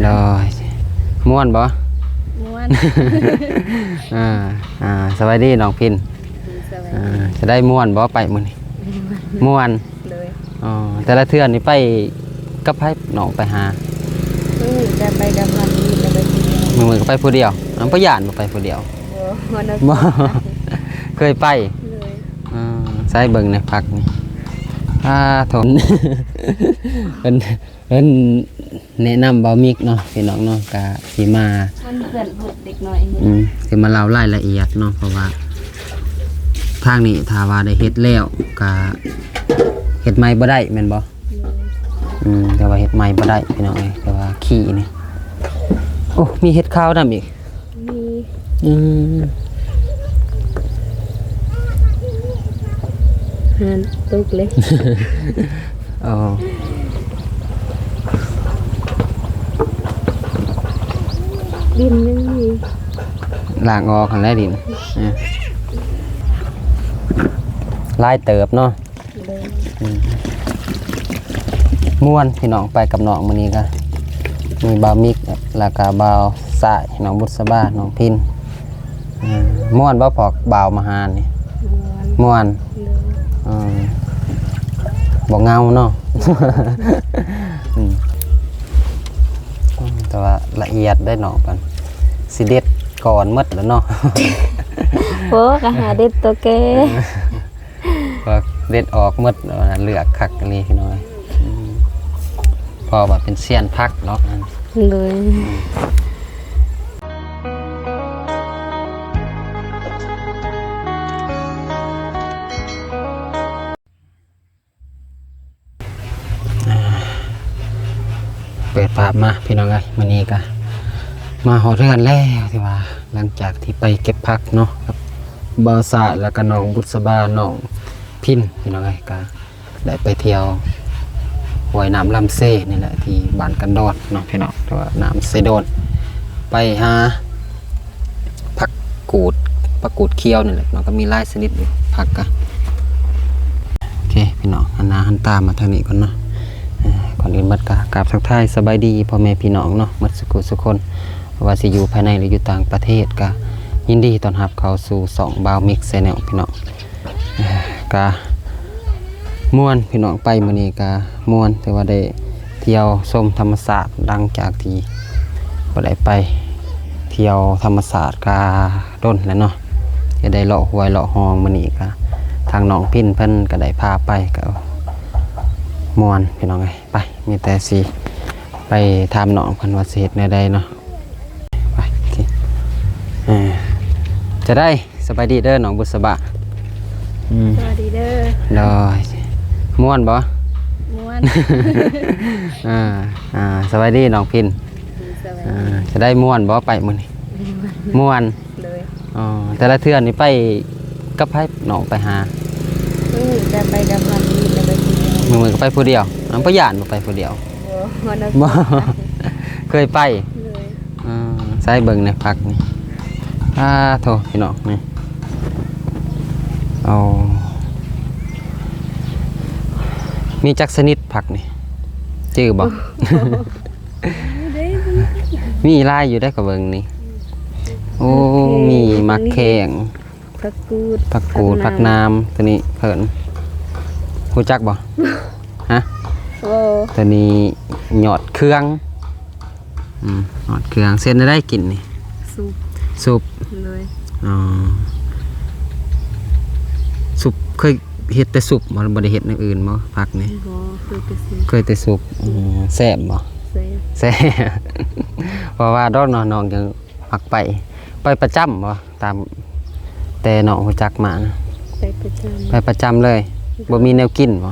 โดยม่วนบ่ ม่วน สวัสดีน้องพินจะได้ม่วนบ่ไปมื้อนี้ม่วนเลยแต่ละเทื่อนี่ไปกับไผน้องไปหาจะไปกับมันจะไปคนเดียว มื้อก็ไปผู้เดียวบ่ย่านบ่ไปผู้เดียวบ่เคยไปเลยใส่เบิ่งในพักนี่ถน เพิ่นแนะนำเบามิกเนาะพี่น้องเนาะก็สิมามันเพื่อนพูดเด็กน้อยสิมาเล่ารายละเอียดเนาะเพราะว่าทางนี้ถ้าว่าได้เฮ็ดแล้วก็เฮ็ดใหม่บ่ได้แม่นบ่แต่ว่าเฮ็ดใหม่บ่ได้พี่น้องเอ้ยแต่ว่าขี้นี่โอ้มีเฮ็ดข้าวนำอีกมีหันตุกเลยดินยังมีล้างออกหั่นแหละดินลายเติบเนาะม่วนพี่น้องไปกับน้องมื้อนี้ก็มีบ่าวมิกแล้วก็บ่าวสายน้องบุษบาน้องพินม่วนบ่พอกบ่าวมาหานี่ม่วนบ่เงาเนาะ แต่ว่าละเอียดได้น้องกันสิเด็ดก่อนหมดแล้วเนาะโอ้ก็หาเด็ดตัวแกก็เด็ดออกหมดเลือกคักกันเลยพี่น้อยพอแบบเป็นเสี้ยนพักเนาะเลยเปิดภาพมาพี่น้องเลยมื้อนี้ก็มาหอเรือนแล้วที่ว่าหลังจากที่ไปเก็บผักเนาะครับบ่าวสะแล้วก็น้องบุษบาน้องพินพี่น้องเลยก็ได้ไปเที่ยวห้วยน้ำลำเซ่นี่แหละที่บ้านกันดอดเนาะพี่น้องที่ว่าน้ำเซโดนไปหาผักกูดเคี้ยวนี่แหละเนาะก็มีหลายชนิดอยู่ผักก็โอเคพี่น้องหันหน้าหันตามาทางนี้ก่อนเนาะก่อนอื่นมัดกราบทักทายสบายดีพ่อแม่พี่น้องเนาะมัดสุขคนว่าสิอยู่ภายในหรืออยู่ต่างประเทศก็ยินดีต้อนรับเข้าสู่2 บ่าวมิกแชนแนลพี่น้องก็ม่วนพี่น้องไปมื้อนี้ก็ม่วนแต่ว่าได้เที่ยวชมธรรมศาสตร์ดังจากที่บ่ได้ไปเที่ยวธรรมศาสตร์ก็ดนแล้วเนาะจะได้เลาะห้วยเลาะหองมื้อนี้ก็ทางน้องพินเพิ่นก็ได้พาไปก็ม่วนพี่น้องเอ้ยไปมีแต่สิไปถามน้องเพิ่นว่าสิเฮ็ดแนวใดเนาะไปโอเคจะได้สบายดีเด้อน้องบุษบาสวัสดีเด้อโดยม่วนบ่ ม่วนสวัสดีน้องพินจะได้ม่วนบ่ไปมื้อนี้ม่วนเลยแต่ละเทื่อนี่ไปกับไผน้องไปหาจะไปกับมันจะไปคนเดียวมื้อก็ไปผู้เดียวบ่ย่านบ่ไปผู้เดียวบ่เคยไปเลยใส่เบิ่งในพักนี่โทพี่น้องนี่เอามีจักสนิดผักนี่ชื่อบ่ มีลายอยู่ได้กับเบิ่งนี่โอ้มีมักแข้งผักกูดผักน้ำตัวนี้เพิ่นรู้จักบ่ฮะตัวนี้หยอดเครื่องหยอดเครื่องเส้นได้กินนี่ซุปเลยซุปเคยเฮ็ดแต่ซุปบ่ได้เฮ็ดอย่างอื่นบ่ผักนี่เคยแต่ซุปแซ่บบ่แซ่บเพราะว่าดอกน้องยังมักไปประจำบ่ตามแต่น้องรู้จักมานะไปประจำเลยบ่มีแนวกินบ่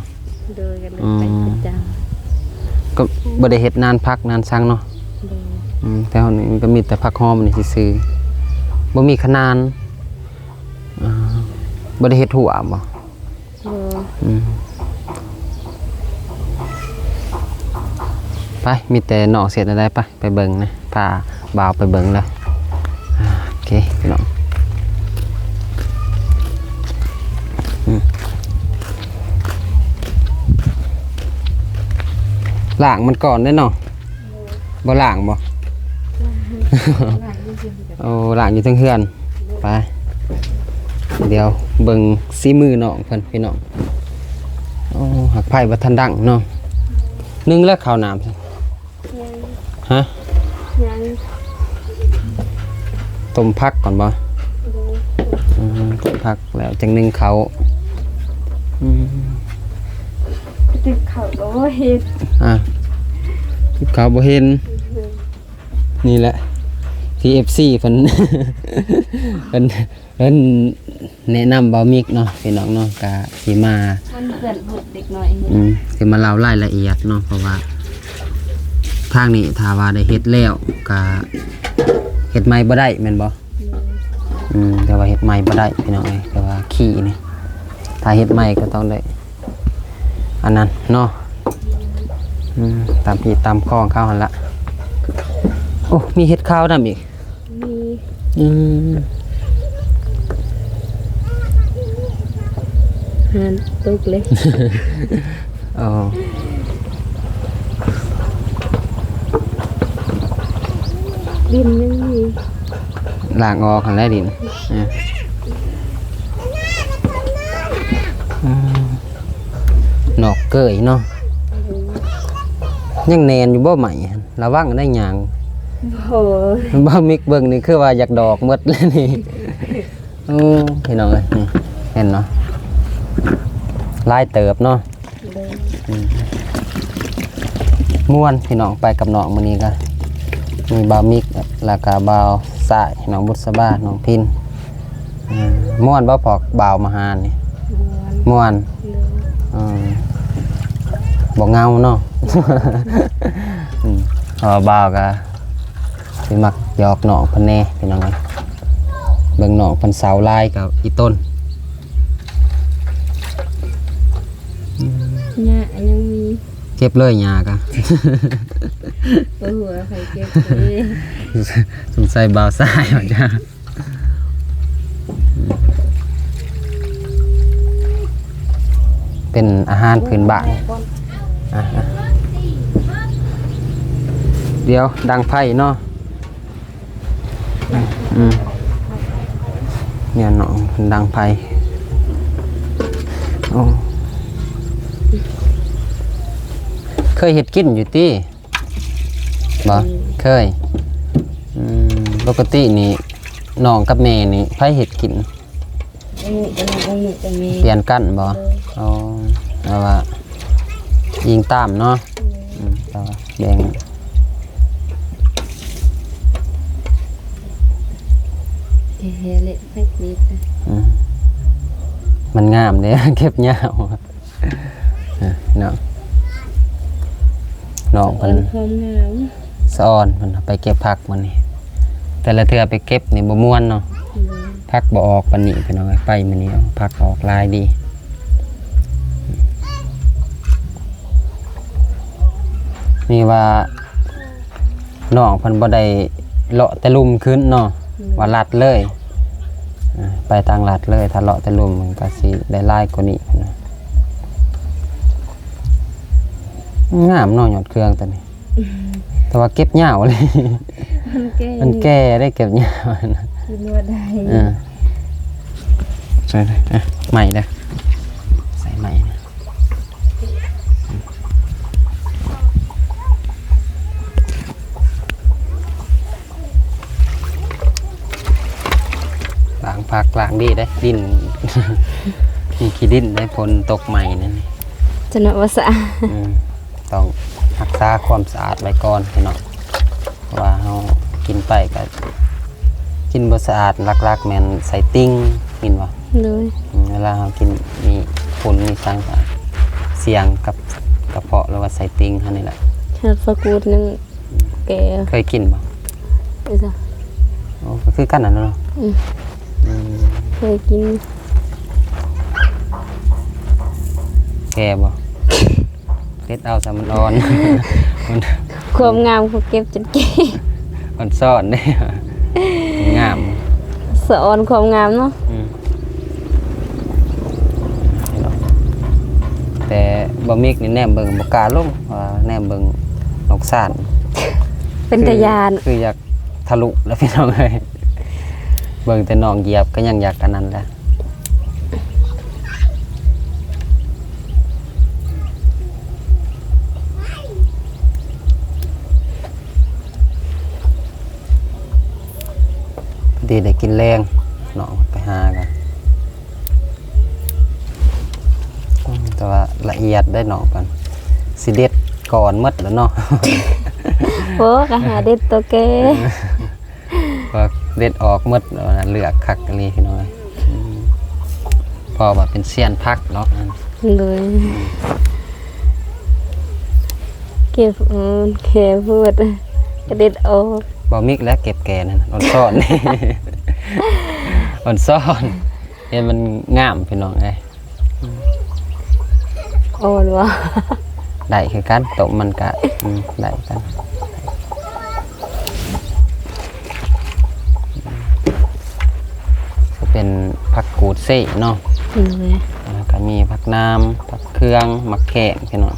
โดยกันไปประจำก็บ่ได้เฮ็ดนานพักนานซังเนาะแต่เฮานี่ก็มีแต่ผักหอมนี่ซื่อๆบ่มีขนานบ่ได้เฮ็ดหัวบ่ไปมีแต่น้องเสร็จได้ไปเบิ่งนะพาบ่าวไปเบิ่งเลยโอเคพี่น้องล้างมันก่อนได้เนาะ บ่ล้างบ่ โอ้ล้างอยู่เทั้งเฮือนไปเดี๋ยวเบิ่งสีมือน้องเพิ่นพี่น้องโอ้หักไผ่บ่ทันดังเนาะนึ่งแล้วข้าวน้ำ ยัง ฮะ ยัง ต้มผักก่อนบ่ต้มผักแล้วจังนึ่งเขาอืม ติดเขาก็บ่เฮ็ด อ่ะเขาบ่เห็นนี่แหละ TFC เพิ่น เพิ่นแนะนำเบามิกเนาะพี่น้องเนาะก็สิมา มันเกิดบุดเด็กน้อยเฮ็ด สิมาเล่ารายละเอียดเนาะเพราะว่าทางนี้ถ้าว่าได้เฮ็ดแล้วก็เฮ็ดใหม่บ่ได้แม่นบ่แต่ว่าเฮ็ดใหม่บ่ได้พี่น้องเอ้ยแต่ว่าขี้นี่ถ้าเฮ็ดใหม่ก็ต้องได้อันนั้นเนาะตามพี่ตามคลองเข้าหั่นละโอ้มีเฮ็ดข้าวนำอีก มี อืม หันตกเลย อ๋อ ดินยังมี ล้างออกหั่นแหละดินนอกเกยเนาะยังแนนอยู่บ่ใหม่ระวังได้หยัง โอ้ย บ่มิกเบิ่งนี่คือว่าอยากดอกหมดเลยนี่โอ้พี่น้องเอ้ยนี่เห็นเนาะลายเติบเนาะ เลย ม่วนพี่น้องไปกับน้องมื้อนี้ก็มีบ่าวมิกแล้วก็บ่าวสายน้องบุษบาน้องพินม่วนบ่พอกบ่าวมาหานี่ ม้วน ม่วน เลย บ่เงาเนาะ บ่าวก็สิมักหยอกน้องเพิ่นแน่พี่น้องเอ้ยเบิ่งน้องเพิ่นสาวลายกับอีต้น หญ้ายังมี เก็บเลยหญ้ากะ โอ้โหใครเก็บเลย สงสัยบ่าวสายว่าจ้าเป็นอาหารพื้นบ้านอ่ะเดี๋ยวดังไพ่เนาะเนี่ยน้องดังไพ่โอ้เคยเห็ดกินอยู่ติบ่เคยปกตินี่น้องกับแม่นี่ไผเห็ดกิน อันนี้จะมี เปลี่ยนกันบ่อ๋อแต่ว่ายิงตามเนาะแต่ว่าแบ่ง เฮเละสักนิด มันงามเด้ เก็บยาวเนาะน้องเพิ่น ความงาม สะออนเพิ่นเอาไปเก็บผักมันนี่แต่ละเทื่อไปเก็บนี่บ่ม่วนเนาะผักบ่ออกปานนี้พี่น้องไปมื้อนี้เอาผักออกหลายดีนี่ว่าน้องเพิ่นบ่ได้เลาะแต่ลุ่มขึ้นเนาะว่าลัดเลยไปทางลัดเลยถ้าเลาะแต่ลุ่มมันก็สิได้หลายกว่านี้นะงามเนาะยอดเครื่องตัวนี้แต่ว่าเก็บยาวเลย มันแก่ได้เก็บยาวนะ กินว่าได้ ใส่เลยใหม่เลยใส่ใหม่นะล้างผักล้างดีได้ดิน มีขี้ดินได้ผลตกใหม่นั่นนี่ จะนวสะ ต้องรักษาความสะอาดไว้ก่อนพี่น้องเพราะว่าเรากินไปก็กินบ่สะอาดลักๆแม่นใส่ติ้งกินว่า เลย เวลาเรากินมีฝุ่นมีสังก็เสี่ยงกับกระเพาะหรือว่าใส่ติ้งเท่านี้แหละ ชาติฟากูดนึงแก เคยกินบ่ ไอ้จ้ะ โอ้ก็คือกันนั่นเนาะ เคยกิน แก่บ่เล็ดเอาซะมันอ่อน ความงามเขาเก็บจนเก๋ มันซ่อนเด้งาม สะออนความงามเนาะ แต่บ่มีนี่แนมเบิ่งบ่กล้าลงว่าแนมเบิ่งนกซ่าน เป็นตะยาน คืออยากทะลุแล้วพี่น้องเอ้ยเบิ่งแต่น้องเหยียบก็ยังอยากกันนั้นแหละพอดีได้กินแรงน้องไปหากันแต่ว่าละเอียดได้น้องกันสิเด็ดก่อนหมดแล้วเนาะ โอ้ก็หาเด็ดตัวแก ก็เด็ดออกหมดแล้วนะเหลือกคักกันเลยพี่น้อยพอแบบเป็นเสี้ยนพักเนาะ เลยเก็บแค่พูดก็เด็ดออก บอมิกและเก็บแกนั่นออนซ่อน นี่ ออนซ่อนเห็นมันงามพี่น้องไง อ่อนว่ะ ได้คือกันตกมันกะได้กันก็เป็นผักกูดเซ่เนาะ เลย แล้วก็มีผักน้ำผักเครื่องมักแขกพี่น้อง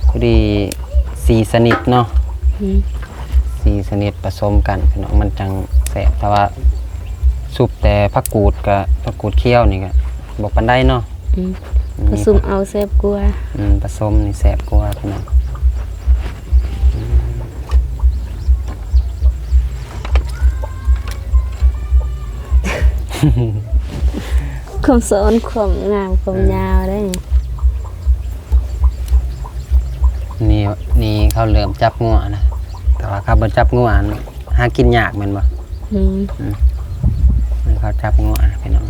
พอดีสีสนิทเนาะสีสนิทผสมกันพี่น้องมันจังแสบแต่ว่าซุปแต่ผักกูดกับผักกูดเคี่ยวนี่ก็บอกปันได้เนาะ ผสมเอาแซ่บกว่า ผสมนี่แสบกว่าพี่น้อง ความสอนความงามความยาวได้ นี่เขาเริ่มจับงัวนะแต่ว่าเขาบ่จับงัวนี่หากินยากแม่นบ่นี่เขาจับงัวนะพี่น้อง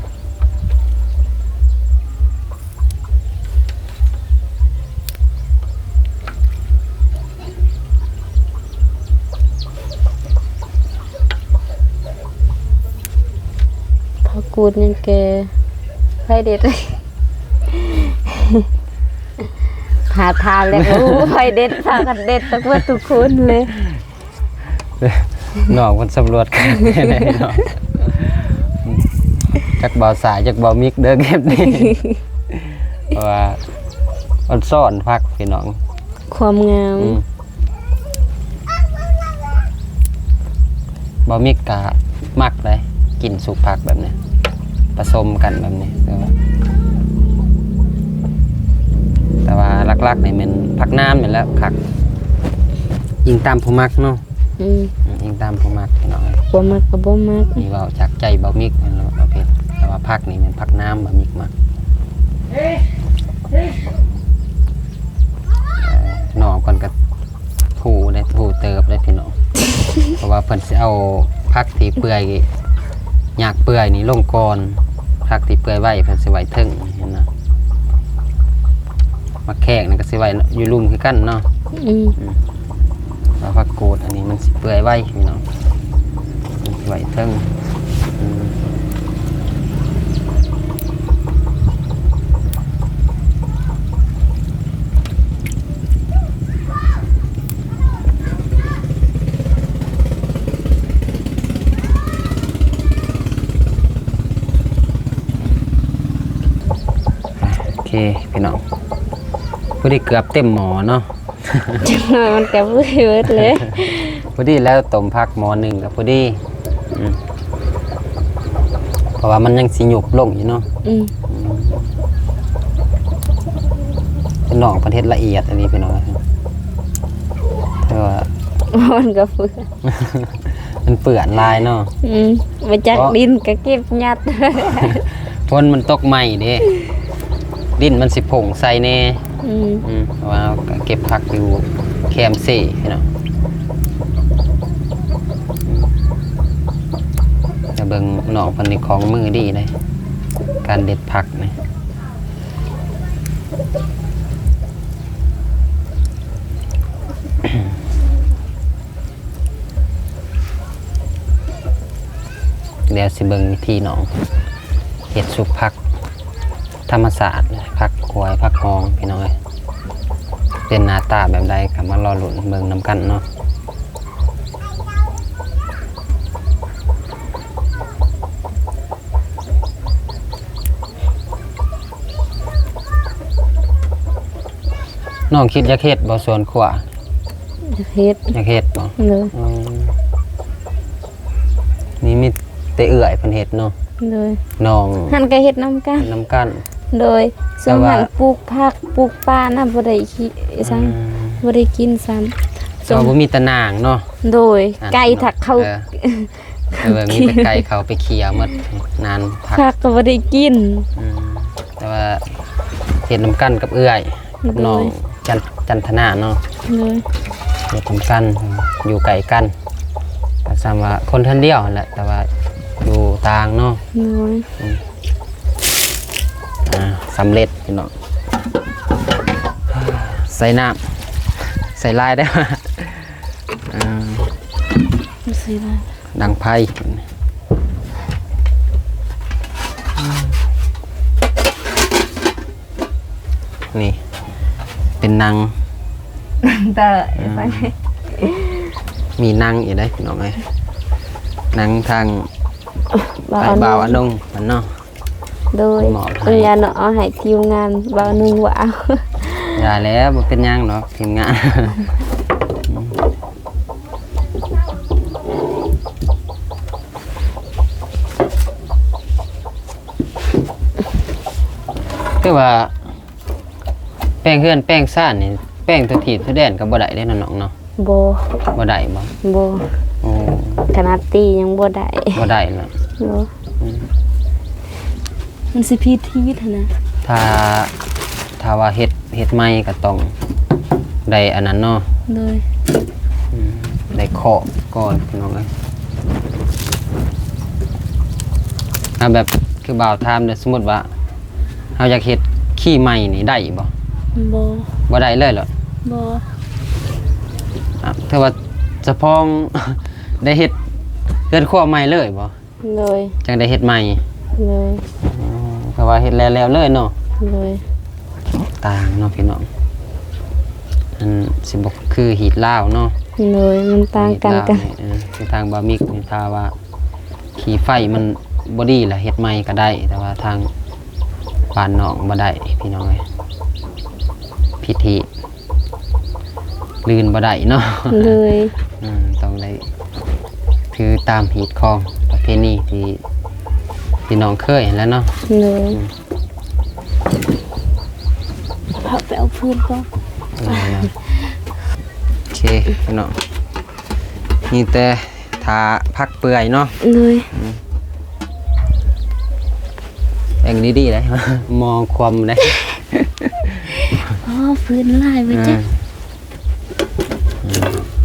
พอกูดยังแกไฟเด็ด หาทานแล้วโอ้ไฟเด็ดพากันเด็ดตักว่าทุกคนเลย น้องมันสำรวจกันแน่ๆเนาะจักเบาสายจักเบามิกเด้อเก็บนี่ เพราะว่ามันซ่อนพักพี่น้อง ความงาม เบามิกกะมักเลยกินสุกผักแบบนี้ผสมกันแบบนี้แต่ว่าลักๆนี่มันผักน้ำนี่แหล้วผักยิงตามผู้มักเนาะยิงตามผู้มักพี่น้อง บ่มักก็บ่มัก นี่เบาจากใจเบามิกมันประเภทแต่ว่าผักนี่มันผักน้ำเบามิกมากหน่อก่อนก็ถูได้ถูเติบได้พี่น้อง เพราะว่าเพิ่นสิเอาผักที่เปื่อยหยากเปื่อยนี่ลงก่อนผักที่เปื่อยไว้เพิ่นสิไว้เทิงเห็นนะมะแขกนี่ก็สิไว้อยู่ลุ่มคือกันเนาะแล้วผักกูดอันนี้มันสิเปื่อยไว้พี่น้องมันสิไว้เทิงโอเคพี่น้องพอดีเกือบเต็มหมอเนาะ มันก็เบิดเลย พอดีแล้วต้มผักหมอหนึ่งกับพอดีเพราะว่ามันยังสิหยุบลงอยู่เนาะเป็นหนองประเทศละเอียดอันนี้พี่น้องแต่ว่า มันก็เปื้อน มันเปื่อนลายเนาะ มาจากดินก็เก็บยัด ฝนมันตกใหม่เด้ดินมันสิผงใส่แน่ว่าเก็บผักอยู่แคมเซ่พี่น้องจะเบิ่งหนองพันธุ์ของมือดีเลยการเด็ดผักนี่เดี๋ยวสิเบิ่งวิธีหนองเห็ดสุกผักธรรมศาสตร์ผักขวยผักหองพี่น้อยเป็นหน้าตาแบบใดกับมารอหลุนเบิ่งน้ำกันเนาะน้องคิดอยากเฮ็ดบ่สวนขวา อยากเฮ็ด อยากเฮ็ดบ่ เลย อืมนี่มีแต่เอื้อยเพิ่นเฮ็ดเนาะ เลย น้อง หันก็เฮ็ดน้ำกัน น้ำกัน โดยส่วนหันปลูกผักปลูกปลาน่ะบ่ได้ขี้ซ้ํบ่ได้กินซ้ำ ก็บ่มีตะนางเนาะ โดยไก่ถักเข้า มีแต่ไก่เขาไปเขี่ยหมดนานพัก ผักก็บ่ได้กิน แต่ว่าเฮ็ดน้ำกันกับเอื้อยน้องจันทนาเนาะ เลย เฮ็ดน้ำกันอยู่ไกลกันก็ซ้ำว่าคนท่านเดียวนั่นแหละแต่ว่าอยู่ต่างเนาะ เลย สำเร็จพี่น้องใส่น้ำใส่ลายได้ไหม ดูสิล่ะ ดังไพ่นี่เป็นนาง แต่ไป มีนางอยู่ได้พี่น้องไงนางทาง บ่า ไอ้ ว บ่าวอันนงมันเนาะ โดย หมอไทย ปัญญาเนาะเอาให้ทีมงานบ่าวนึงว่าเอา อย่าแล้วมันเป็นหยังเนาะทีมงาน คือว่าแป้งเฮือนแป้งซ่านนี่แป้งตัวถีบตัวแดนก็บ่ได้เด้น้องๆเนาะ บ่ บ่ได้บ่ บ่ โอ้ ขนาดตียังบ่ได้ บ่ได้เนาะ บ่มันสิผิดชีวิตหั่นนะ ถ้าว่าเฮ็ดใหม่ก็ต้องได้อันนั้นเนาะ เลย ได้เคาะก่อนพี่น้องเอ้ยแบบคือบ่าวถามเด้อสมมุติว่าเฮาอยากเฮ็ดขี้ใหม่นี่ได้บ่ บ่ บ่ได้เลยเหรอ บ่ ถ้าว่าจะพอง ได้เฮ็ดเฮือนครัวใหม่เลยบ่ เลย จังได้เฮ็ดใหม่ เลย เพราะว่าเฮ็ดแล้วเลยเนาะ เลย ต่างเนาะพี่น้องอันสิบ่คือหีดลาวเนาะ เลยมันต่างกันกัน หีดลาวนี่คือทางบามิกนี่ถ้าว่าขี้ไฟมันบ่ดีล่ะเฮ็ดใหม่ก็ได้ แต่ว่าทางบ้านนอกบ่ได้พี่น้องเอ้ยพิธีลื่นบ่ได้เนาะ เลย ต้องได้ถือตามหีดคองประเพณีที่น้องเคยเห็นแล้วเนาะ เลยพาไปเอาพื้นก็ โอเคพี่น้องนี่แต่ทาพักเปื่อยเนาะ เลย แบ่งดีๆเลย มองความเลย อ๋อพื้นลายไปจ้ะโ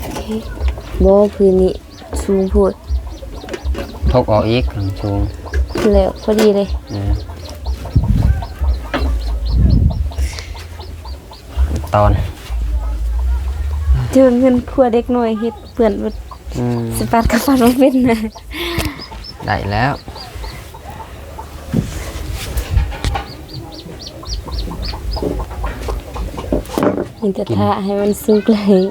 อเคบ่พื้นนี้สูงโพด ทกออกอีกข้างสูง แล้วพอดีเลย ตอน เจอเงินครัวเด็กน้อยเฮ็ดเปื้อนบ่สิปาดกับฟันบ่เป็นนะ ได้แล้ว มันจะทาให้มันสุกเลย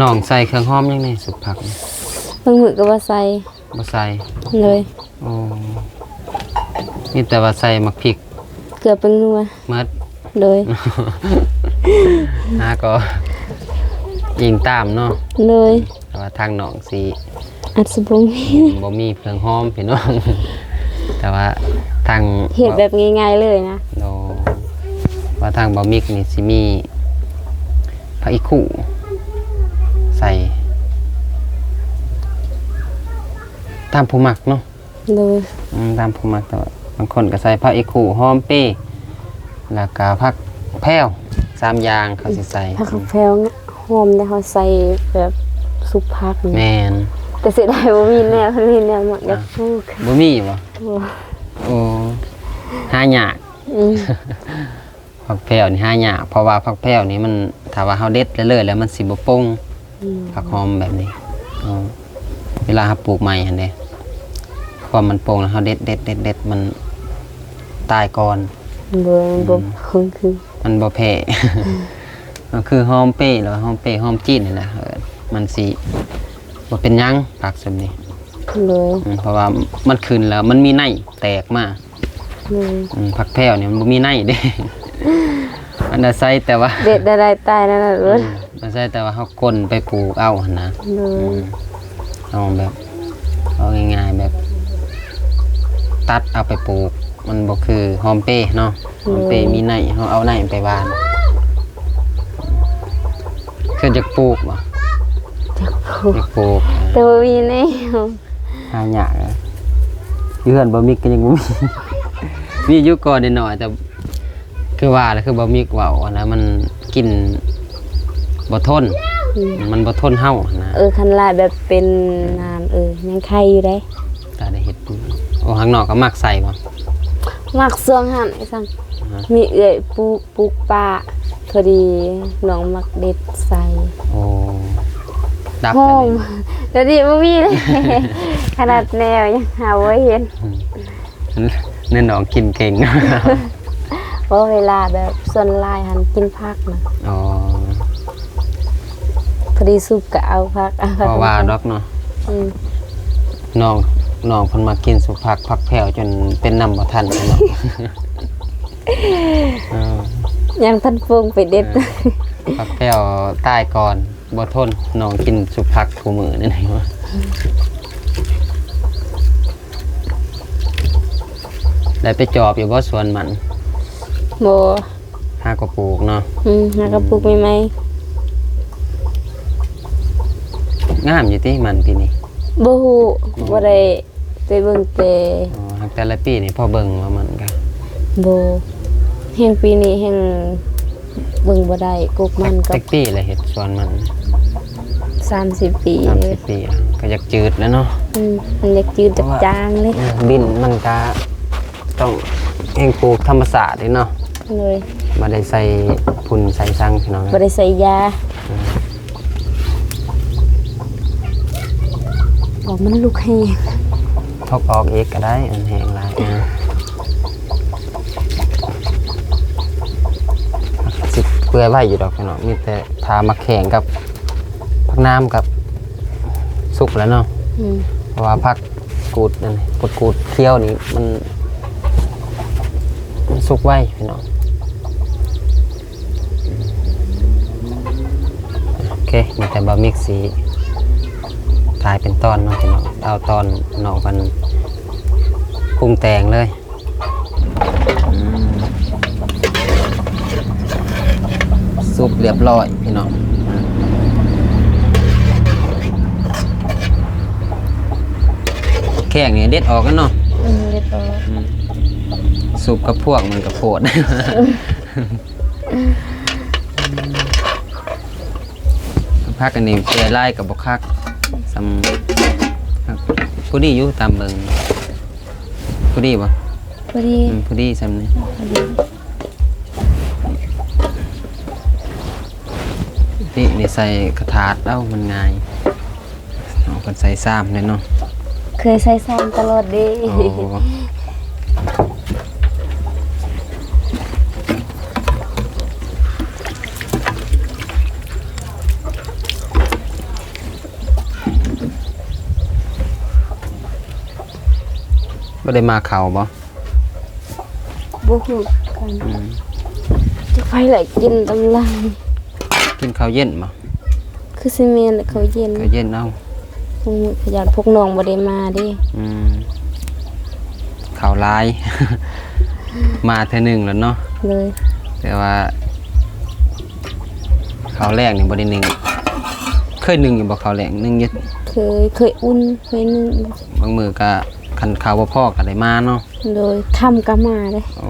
น้องใส่เครื่องหอมยังไงสุกผักนี่ บางมื้อก็บ่ใส่ บ่ใส่ เลย โอ้นี่แต่ว่าใส่มักพริก เกลือเป็นนัว เมิด เลย ก็ยิงตามเนาะ เลย แต่ว่าทางน้องสิ อัดสิบ่มี บ่มีเครื่องหอมพี่น้อง แต่ว่าทาง เฮ็ดแบบง่ายๆเลยนะ โนว่าทางบะมิกนี่สิมีผักอีคู่ใส่ตามผู้มักเนาะ เลย ตามผู้มักแต่ว่าบางคนก็ใส่ผักอีคู่หอมเป้แล้วก็ผักแพรว3อย่างเขาสิใส่ ผักกาดแฟงหอมได้เฮาใส่แบบซุปผักนี่ แม่น แต่เสียดายบ่มีแนวนี้แนวหมักอยากปลูก บ่มีบ่ โอ้ โอ้หายาก ผักแพรวนี่หายากเพราะว่าผักแพรวนี่มันถ้าว่าเฮาเด็ดเลยๆแล้วมันสิบ่ปงผักหอมแบบนี้อ๋อเวลาเฮาปลูกใหม่หั่นเด้ความมันปงแล้วเฮาเด็ดมันตายก่อน บ่คงคือ มันบ่แพ้ ก็คือหอมเป้หรือว่าหอมเป้หอมจีนนี่แหละมันสิบ่เป็นหยังผักแบบนี้ เลย เพราะว่ามันขึ้นแล้วมันมีในแตกมา เลย ผักแพรวเนี่ยมันบ่มีในเด้ อั มันอาศัยแต่ว่า เด็ดได้ตายนั่นน่ะเอิ้น อาศัยแต่ว่าเฮาก้นไปปลูกเอาหั่นนะ เลย เอาแบบเอาง่ายๆแบบตัดเอาไปปลูกมันบ่คือหอมเป้เนาะหอมเป้มีในเฮาเอาในไปหวานคือจะปลูกบ่ จักผู จะปลูก แต่ว่ามีแนว หายากอะอยู่เฮือนบ่มีก็ยังบ่มี มีอยู่ก่อนนิดหน่อยแต่คือว่าแล้วคือบ่มีเว้าอันนะมันกินบ่ทนมันบ่ทนเฮานะ คันลายแบบเป็นน้ำยังไข่อยู่ได้ ถ้าได้เฮ็ดโอ้ข้างนอกก็มักใส่บ่ มักสวงหั่นไอ้ซังมีปลูกป่าพอดีน้องมักเด็ดใส่ โอ้ดับ ห เล อย มเดี๋ยวนี้บ่มีเลย ขนาดแนวยังหาบ่เห็น เน้นน้องกินเก่ง เพราะเวลาแบบส่วนหลายหันกินผักนะ อ๋อ พอดีสุกก็เอาผักเอา เพราะว่าดอกเนาะ อืม น้องเพิ่นมากินสุผักผักแผ่วจนเป็นน้ำบ่ทันเนาะ ยังทันฟงไปเด็ด ผักแผ่วตายก่อนบ่ทนน้องกินสุผักคู่มื้อนั่นเองว่าได้ไปจอบอยู่บ่สวนมัน โบ หาก็ปลูกเนาะ หากระปุกมีไหม งามอยู่ติมันปีนี้ บ่ฮู้บ่ได้ไปเบิ่งแต่ อ๋อหักแต่ละปีนี่พอเบิ่งว่ามันก็ บ่แห่งปีนี้แห่งเบิ่งบ่ได้กุกมันกั จั บ กปีเลยเฮ็ดสวนมัน 30 ปีเลย 30ปีแล้วก็อยากจืดแล้วเนาะ มันอยากจืดจักจางเลย บินมันก็ต้องแห่งปลูกธรรมศาสตร์เนาะ เลย บ่ได้ใส่พุ่นใส่ซังพี่น้อง บ่ได้ใส่ยาบอกมันลุกแห้ง ทกออกเอกก็ได้อันแห้งหลายนะสิเปื่อยไว้อยู่ดอกพี่น้องมีแต่ทามาแข่งกับผักน้ำกับสุกแล้วเนาะ เพราะว่าผักกูดนั่นกูดเคี้ยวนี่มันสุกไว้พี่น้องโอเคมีแต่บะหมี่สีกลายเป็นตอนเนาะพี่น้องเอาตอนนอกกันปรุงแต่งเลยสุกเรียบร้อยพี่น้องแข้งนี่เด็ดออกกันเนาะ เรียบร้อย สุกกับพวกมันกับโพด พักอันนี้เปไล่กับบกคักซ้ำผู้ดีอยู่ตามเบิงผู้ดีบ่ พอดี ผู้ดีซ้ำนี่นี่ใส่กระถาดเอ้ามันง่ายเอาคนใส่ซ้ำเลยเนาะ เคยใส่ซ้ำตลอดเดี โอ้บ่ได้มาเข่าบ่ บุกกันจะไฟไหลกินตำลัง กินข้าวเย็นบ่ คือซีเมนต์เขาเย็น ข้าวเย็นเอา พวกขยันพวกน้องบ่ได้มาเดิ ข้าวลาย มาเท่อหนึ่งแล้วเนาะ เลย แต่ว่าข้าวแรกนี่บ่ได้หนึ่งเคยหนึ่งอยู่บ่ข้าวแรกหนึ่งอยึด เคยอุ่นเคยนึ่ง บางมือก็คันข้าวบ่พอก็ได้มาเนาะ โดยคำก็มาเลย โอ้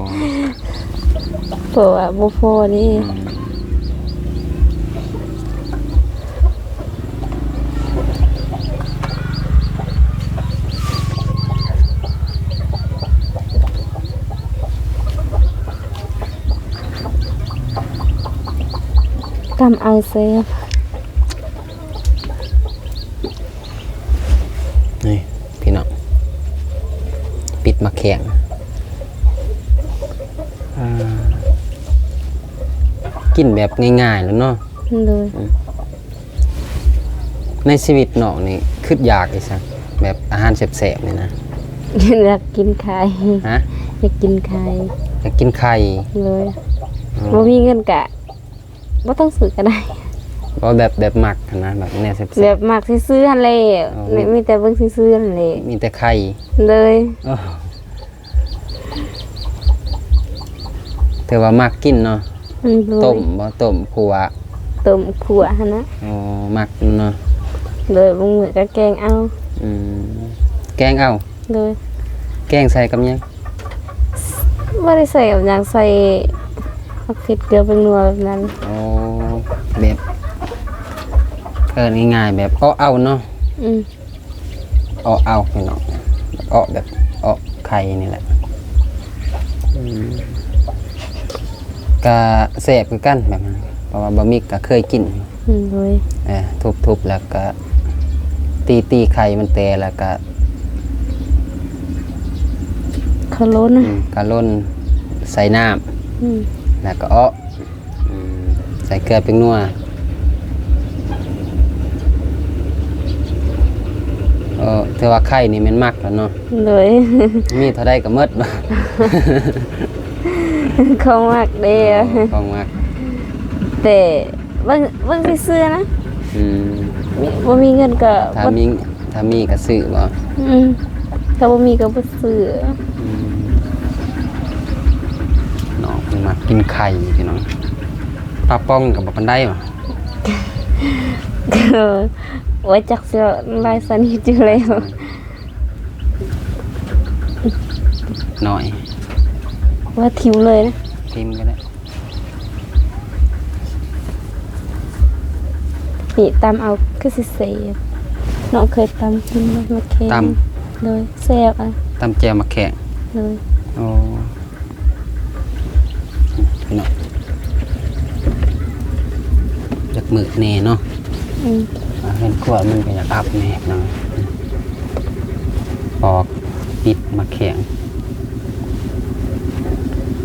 เพราะว่าบ่พอนี่ กำเอาเซฟ นี่พี่น้องปิดมาแข็งกินแบบง่ายๆแล้วเนาะ เลย ในชีวิตน้องนี่คิดอยากอีสักแบบอาหารแซ่บๆนี่นะ อยากกินไข่ ฮะ อยากกินไข่ อยากกินไข่ เลย เ บ่มีเงินกะบ่ต้องซื้อก็ได้ บ่แบบหมักนะแบบแนวแซ่ แบบ บมักสิซื้อหั่นแหละมีแต่เบิ่งสิซื้อหั่นแหละ มีแต่ไข่ เลย อ้อถือว่ามักกินเนาะ โดย ต้มบ่ต้มขัว ต้มขัวหั่นนะ อ๋อมักเนาะ เลยบางมื้อก็แกงเอา อืมแกงเอา เลย แกงใส่กับหยัง บ่ได้ใส่กับหยังใส่ผักเผ็ดเกลือเป็นนัวแบบนั้น อ๋อแบบง่ายๆแบบเอาเนาะ อืม เอาพี่น้องแบบไข่นี่แหละก็แซ่บคือกันแบบนั้นเพราะว่าบะหมี่ก็เคยกิน เลย ทุบแล้วก็ตีไข่มันแตแล้วก็ เขาล้น กะล่นใส่น้ อืม ำแล้วก็ใส่เกลือเป็นนัวถือว่าไข่นี่มันมักแล้วเนาะ เลย มีเท่าใดก็หมดบ่ เขามักเด้อ ของมัก แต่บางสิซื้อนะ อืม บ่มีเงินก็ ถ้า บ่ มีก็ซื้อบ่ อืมถ้าบ่มีก็บ่ซื้อ น้องเพิ่นมากินไข่พี่น้องปลาป้องกับบ่ปานใดบ่ ก็ไว้จักเสื้อลายสนิทอยู่แล้ว หน่อย ว่าทิวเลยนะ ทิมก็ได้ ปีตำเอาคือสิเสียน้องเคยตำกินมาเค็มเลยแซ่บอ่ะ ตำแจ่วมะแขก เลย โอ้พี่น้องอยากมือแน่เนาะ อืม เห็นขวดมันก็อยากอับแน่พี่น้องปอกปิดมะแขง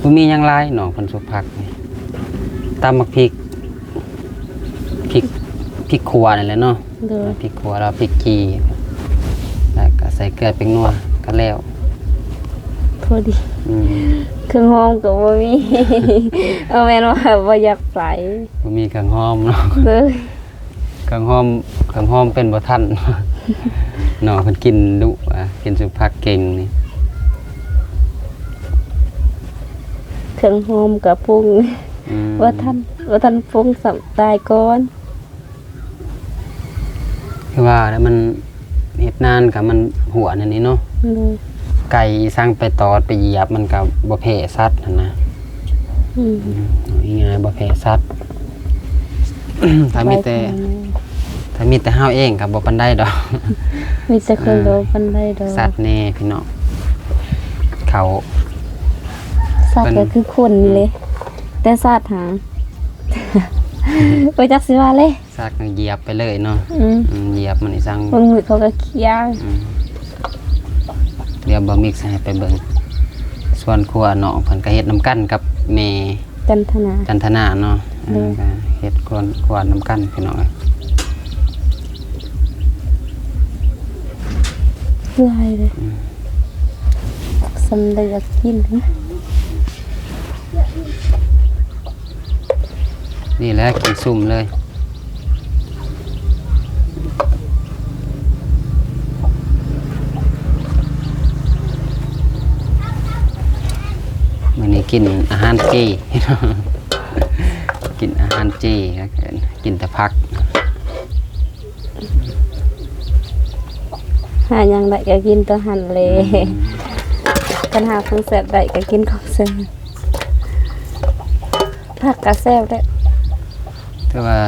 บ่มีหยังหลายน้องเพิ่นสุพักนี่ตำมักพริกขัวนั่นแหละเนาะ เลย พริกขัวแล้วพริกกีแล้วก็ใส่เกลือเป็นนัวก็แล้ว พอดี อืม เครื่องหอมก็บ่มี เอาแม่นว่าบ่อยากใส่ บ่มีเครื่องหอมเนาะ เลย เครื่องหอมเป็นบ่ทัน น้องเพิ่นกินดุกินสุภักเก่งนี่ เครื่องหอมกับปรุง อืม ว่าท่านปรุงสับตายก่อน คือว่าแล้วมันเฮ็ดนานกับมันหัวนั่นนี่เนาะ เลย ไก่สร้างไปตอดไปเหยียบมันก็บ่แพ้สัตว์หั่นนะ อืม ง่ายๆบ่แพ้สัตว์ ถ้ามีแต่เฮาเองก็บ่ปานใดดอก มีแต่คนโดนปันไดดอก สัตว์แน่พี่น้องเขา สัตว์ก็คือคนนี่เลย แต่สัตว์หาง ไปจักสิว่าเลย สัตว์ก็เหยียบไปเลยเนาะ อืม เหยียบมันนี่สั่ง บางมือเขาก็เคี้ยว เดี๋ยวบ่มิกซ์ให้ไปเบิ่งส่วนครัวน้องเพิ่นก็เฮ็ดน้ำกันกับแม่ จันทนา จันทนาเนาะ อืม ก็เฮ็ดครัวน้ำกันพี่น้องเอ้ย ลายเลยสำได้อยากกินนะ นี่แหละกินซุ่มเลยมื้อนี้กินอาหารเจ กินอาหารเจก็กินแต่ผัก หายังได้ก็กินตัวหันเลยกันหาของแซ่บได้ก็กินของแซ่บผักก็แซ่บได้ แต่ว่า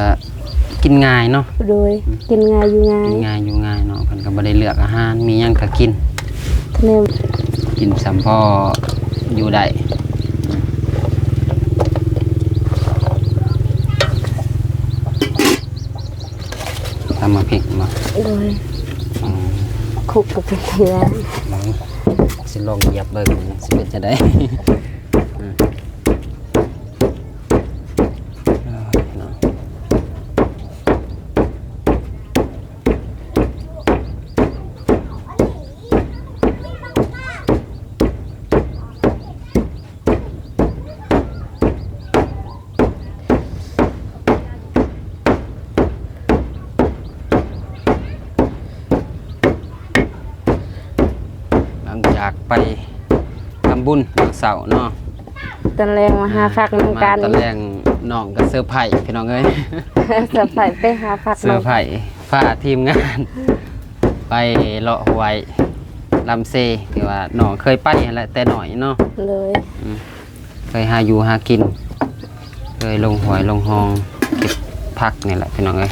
กินง่ายเนาะ โดยกินง่ายอยู่ง่าย กินง่ายอยู่ง่ายเนาะเพิ่นก็บ่ได้เลือกอาหารมีหยังก็กิน ทะเล กินสำพ่ออยู่ได้ทำมาพริกมา โดย อืม คุกก็เป็นเถื่อ สิลองเหยียบเบิ่งสิเป็นจะได้ อืมเนาะ ากไปทำบุญวันเสาร์เนาะ ตอนแรงมาหาพักน้ำกัน ตอนแรกน้องก็เซอร์ไพรส์พี่น้องเอ้ย สะพายไปหาพัก เซอร์ไพรส์ฟ้าทีมงาน ไปเลาะหวยลำเซที่ว่าน้องเคยไปแหละแต่หน่อยเนาะ เลย เคยหาอยู่หากินเคยลงหวยลงหองเก็บผักนี่แหละพี่น้องเอ้ย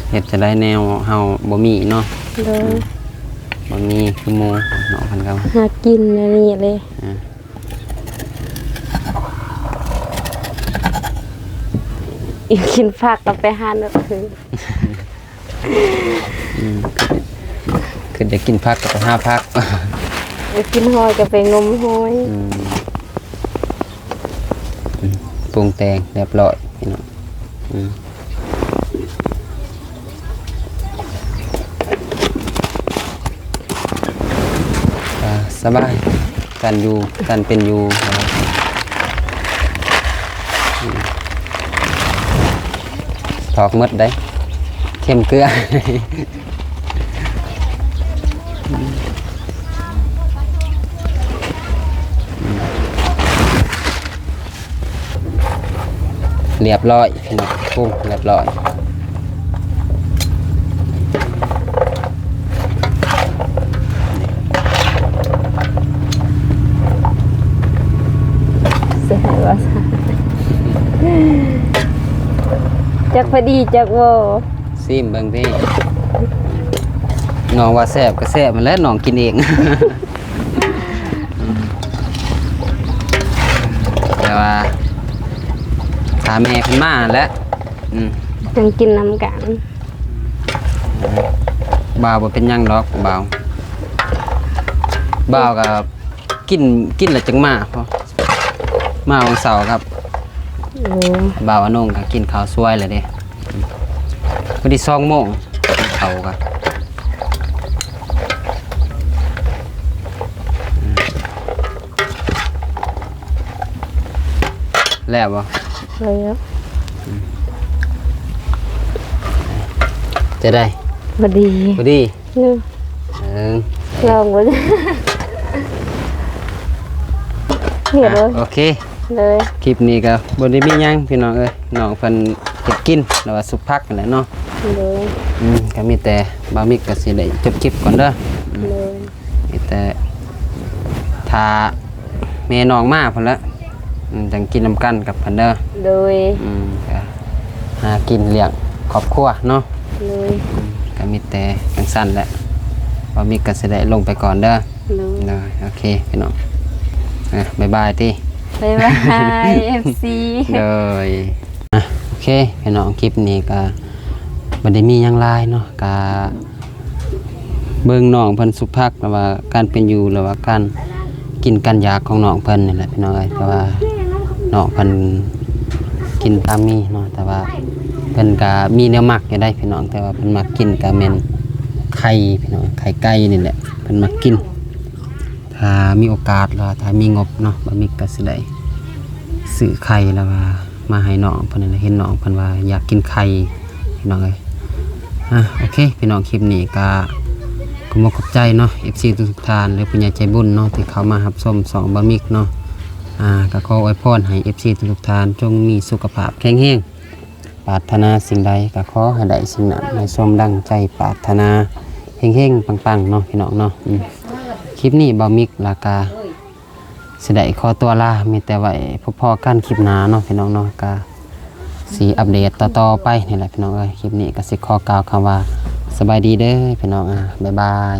เฮ็ดจะได้แนวเฮาบ่มีเนาะ เลย บ่มีคือหมู่น้องเพิ่นก็ หากินอันนี้เลยอีกกินผักกับไปหาเนื้อคือ คือจะกินผักก็ไปหาผัก ไปกินหอยกับไปงมหอย ปรุงแต่งเรียบร้อยพี่น้องสบายการอยู่การเป็นอยู่ถอกหมดได้เข้มเกลือ เรียบร้อยพี่น้องปรุงเรียบร้อย เสียหายว่าจักพอดีจักโว ซิมเบิ่งที่น้องว่าแซ่บก็แซ่บมันแล้วน้องกินเอง แต่ว่าถาแม่ขึ้นมาแล้วยังกินน้ำกัน บ่าวบ่เป็นหยังหรอกบ่าวก็กินแล้วจังมาพอมาวันเสาร์ครับ โอ้ บ่าวอนงก็กินข้าวสวยเลยเด้พอดี2 โมงเขาก็แล้วบ่ เลยแล้ว จะได้ พอดี พอดี นึง ลองบ่เห็นเลย โอเค เลย คลิปนี้ก็บ่ได้มีหยังพี่น้องเอ้ยน้องเพิ่นเฮ็ดกินแล้วว่าสุกพักนั่นแหละเนาะ เลย ก็มีแต่บามิกก็สิได้จบคลิปก่อนเด้อ เลย มีแต่ถ้าแม่น้องมาพุ่นละจังกินนำกันกับเพิ่นเด้อ โดย ก็หากินเลี้ยงครอบครัวเนาะ เลย ก็มีแต่จังซั่นแหละบามิกก็สิได้ลงไปก่อนเด้อ เลย เด้อโอเคพี่น้องบ๊ายบายติ บ๊ายบาย FC เลยโอเคพี่น้องคลิปนี้ก็บ่ได้มีหยังหลายเนาะก็เบิ่งน้องเพิ่นสุขภาพแล้วว่าการเป็นอยู่แล้วว่าการกินกันยากของน้องเพิ่นนี่แหละพี่น้องเอ้ยแต่ว่าน้องเพิ่นกินตามมีเนาะแต่ว่าเพิ่นก็มีแนวมักอยู่ได้พี่น้องแต่ว่าเพิ่นมักกินก็แม่นไข่พี่น้องไข่ไก่นี่แหละเพิ่นมักกินถ้ามีโอกาสแล้วถ้ามีงบเนาะบ่มีก็สิได้ซื้อไข่แล้วว่ามาให้น้องเพิ่นนั่นแหละเห็นน้องเพิ่นว่าอยากกินไข่พี่น้องเอ้ยโอเคพี่น้องคลิปนี้ก็ขอบใจเนาะ FC ทุกท่านหรือผู้ใหญ่ใจบุญเนาะที่เข้ามารับชม2บะมิกเนาะก็ขออวยพรให้ FC ทุกท่านจงมีสุขภาพแข็งแรงปรารถนาสิ่งใดก็ขอให้ได้สิ่งนั้นให้สมดังใจปรารถนาเฮงๆปังๆเนาะพี่น้องเนาะคลิปนี้บะมิกราคาสิได้ขอตัวลามีแต่ไว้พบพอกันคลิปหน้าเนาะพี่น้องเนาะก็สิอัปเดตต่อๆไปนี่แหละพี่น้องเอ้ยคลิปนี้ก็สิขอกล่าวคำว่าสบายดีเด้อพี่น้องบ๊ายบาย